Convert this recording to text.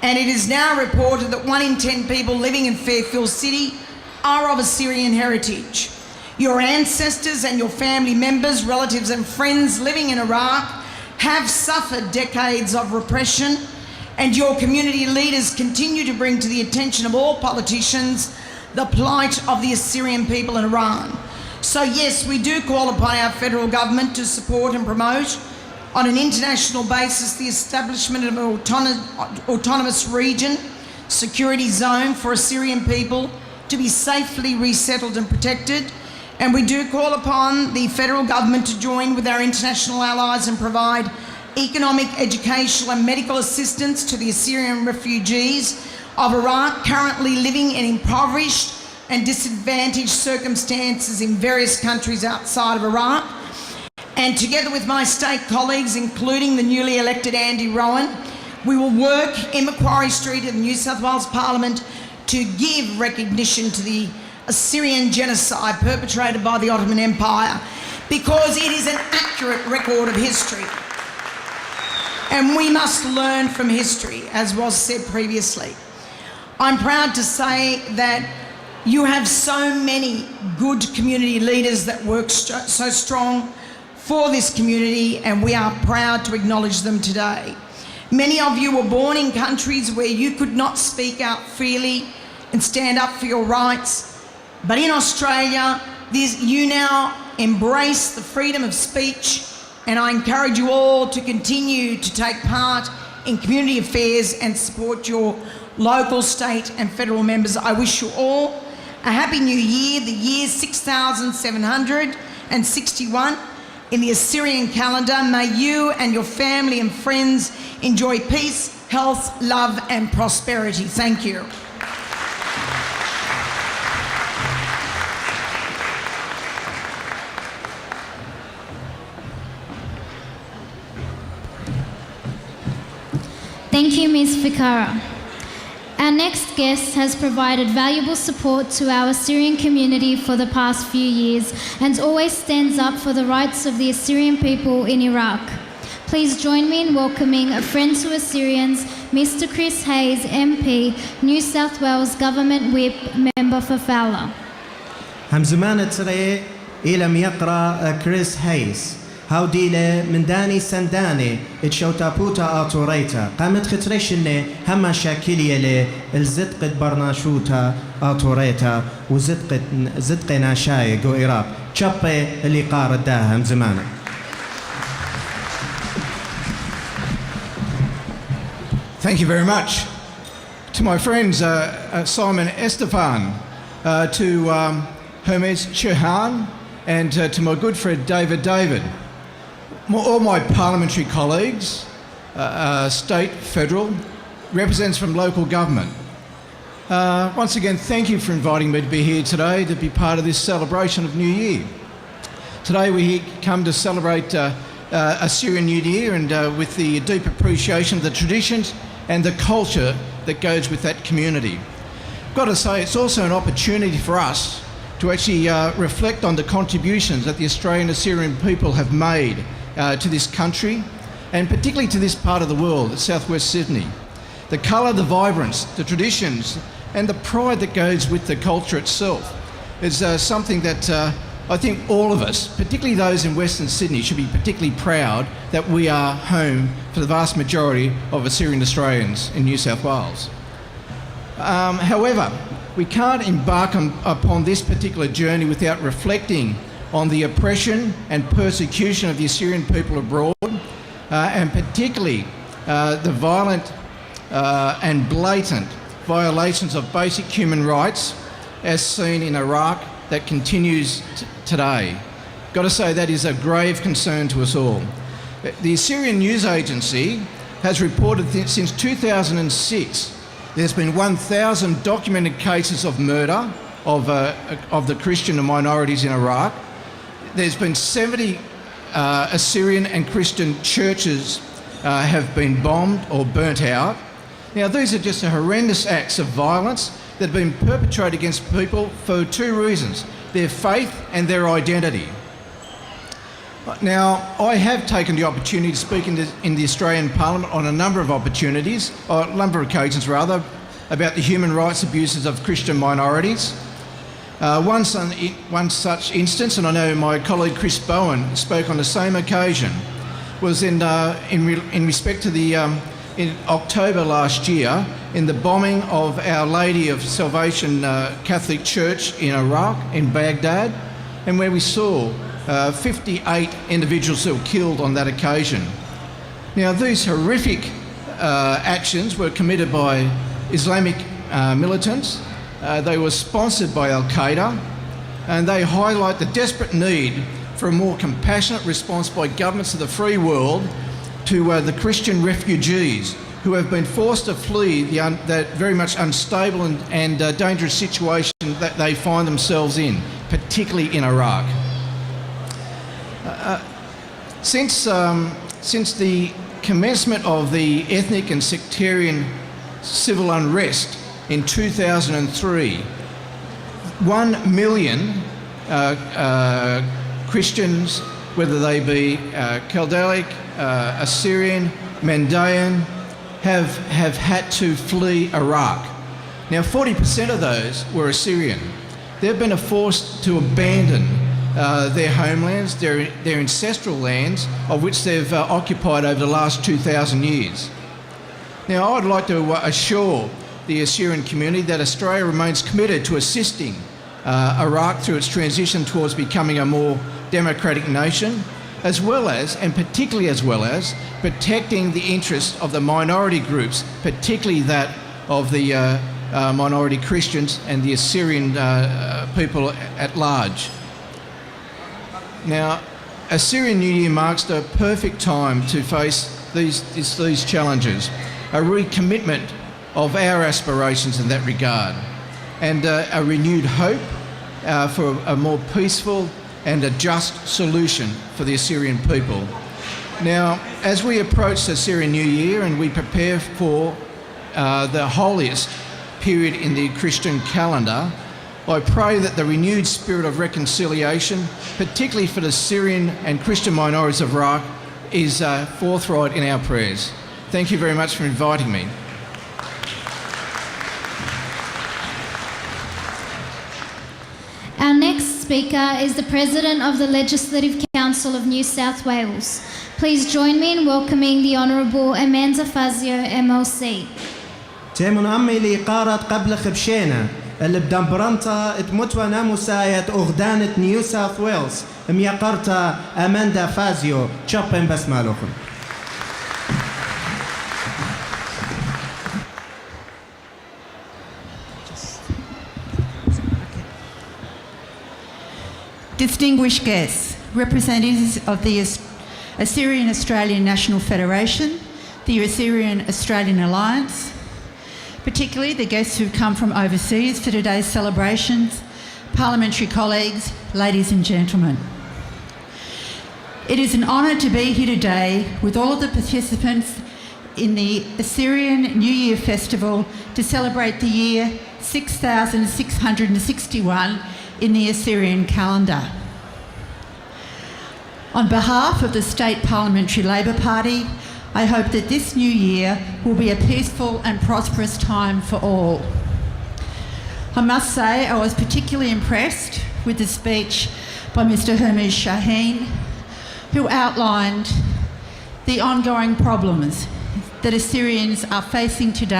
and it is now reported that 1 in 10 people living in Fairfield City are of Assyrian heritage. Your ancestors and your family members, relatives and friends living in Iraq have suffered decades of repression, and your community leaders continue to bring to the attention of all politicians the plight of the Assyrian people in Iran. So yes, we do call upon our federal government to support and promote on an international basis the establishment of an autonomous region, security zone for Assyrian people to be safely resettled and protected. And we do call upon the federal government to join with our international allies and provide economic, educational and medical assistance to the Assyrian refugees of Iraq currently living in impoverished and disadvantaged circumstances in various countries outside of Iraq. And together with my state colleagues, including the newly elected Andy Rowan, we will work in Macquarie Street at the New South Wales Parliament to give recognition to the Assyrian genocide perpetrated by the Ottoman Empire, because it is an accurate record of history. And we must learn from history, as was said previously. I'm proud to say that you have so many good community leaders that work so strong for this community, and we are proud to acknowledge them today. Many of you were born in countries where you could not speak out freely and stand up for your rights, but in Australia, you now embrace the freedom of speech, and I encourage you all to continue to take part in community affairs and support your local, state and federal members. I wish you all a happy new year, the year 6761 in the Assyrian calendar. May you and your family and friends enjoy peace, health, love and prosperity. Thank you. Thank you, Ms. Fikara. Our next guest has provided valuable support to our Assyrian community for the past few years and always stands up for the rights of the Assyrian people in Iraq. Please join me in welcoming a friend to Assyrians, Mr. Chris Hayes, MP, New South Wales Government Whip, Member for Fowler. همزمان ترى إلى ميقرأ كريس هايس هاوديله من داني سنداني اتشوتا بوتا آتوريتا قامت خطرشنة هما شاكلية له الزدقة برناشوتا آتوريتا وزدقة ناشاية جو إيراب شابة اللي قارد داها من زمانه. Thank you very much. To my friends Simon Estefan, to Hermes Chauhan, and to my good friend David. All my parliamentary colleagues, state, federal, representatives from local government. Once again, thank you for inviting me to be here today to be part of this celebration of New Year. Today we come to celebrate Assyrian New Year, and with the deep appreciation of the traditions and the culture that goes with that community. I've got to say, it's also an opportunity for us to actually reflect on the contributions that the Australian Assyrian people have made to this country, and particularly to this part of the world, southwest Sydney. The colour, the vibrance, the traditions and the pride that goes with the culture itself is something that I think all of us, particularly those in Western Sydney, should be particularly proud that we are home for the vast majority of Assyrian Australians in New South Wales. However, we can't embark upon this particular journey without reflecting on the oppression and persecution of the Assyrian people abroad, and particularly the violent and blatant violations of basic human rights as seen in Iraq that continues today. Got to say, that is a grave concern to us all. The Assyrian News Agency has reported that since 2006 there's been 1,000 documented cases of murder of the Christian and minorities in Iraq. There's been 70 Assyrian and Christian churches have been bombed or burnt out. Now, these are just horrendous acts of violence that have been perpetrated against people for two reasons: their faith and their identity. Now, I have taken the opportunity to speak in the Australian Parliament on a number of occasions rather, about the human rights abuses of Christian minorities. One such instance, and I know my colleague Chris Bowen spoke on the same occasion, was in respect to in October last year, in the bombing of Our Lady of Salvation Catholic Church in Iraq, in Baghdad, and where we saw 58 individuals who were killed on that occasion. Now, these horrific actions were committed by Islamic militants. They were sponsored by Al-Qaeda, and they highlight the desperate need for a more compassionate response by governments of the free world to the Christian refugees who have been forced to flee that very much unstable and dangerous situation that they find themselves in, particularly in Iraq. Since the commencement of the ethnic and sectarian civil unrest in 2003, 1 million Christians, whether they be Chaldaic, Assyrian, Mandaean, have had to flee Iraq. Now, 40% of those were Assyrian. They've been forced to abandon their homelands, their ancestral lands, of which they've occupied over the last 2,000 years. Now, I'd like to assure the Assyrian community that Australia remains committed to assisting Iraq through its transition towards becoming a more democratic nation, as well as, and particularly as well as, protecting the interests of the minority groups, particularly that of the minority Christians and the Assyrian people at large. Now, Assyrian New Year marks the perfect time to face these challenges, a recommitment of our aspirations in that regard, and a renewed hope for a more peaceful and a just solution for the Assyrian people. Now, as we approach the Assyrian New Year and we prepare for the holiest period in the Christian calendar, I pray that the renewed spirit of reconciliation, particularly for the Syrian and Christian minorities of Iraq, is forthright in our prayers. Thank you very much for inviting me. Our next speaker is the President of the Legislative Council of New South Wales. Please join me in welcoming the Honourable Amanda Fazio, MLC. تيمون أمي اللي قارت قبل خبشينا اللي بدمبرنتا اتمتونا مسايد أغدانة نيو ساوث ويلز ميقرتا أماندا فازيو تشوبين بس مالوكم. Distinguished guests, representatives of the Assyrian Australian National Federation, the Assyrian Australian Alliance, particularly the guests who've come from overseas for today's celebrations, parliamentary colleagues, ladies and gentlemen. It is an honour to be here today with all of the participants in the Assyrian New Year Festival to celebrate the year 6661 in the Assyrian calendar. On behalf of the State Parliamentary Labor Party, I hope that this new year will be a peaceful and prosperous time for all. I must say I was particularly impressed with the speech by Mr. Hermes Shaheen, who outlined the ongoing problems that Assyrians are facing today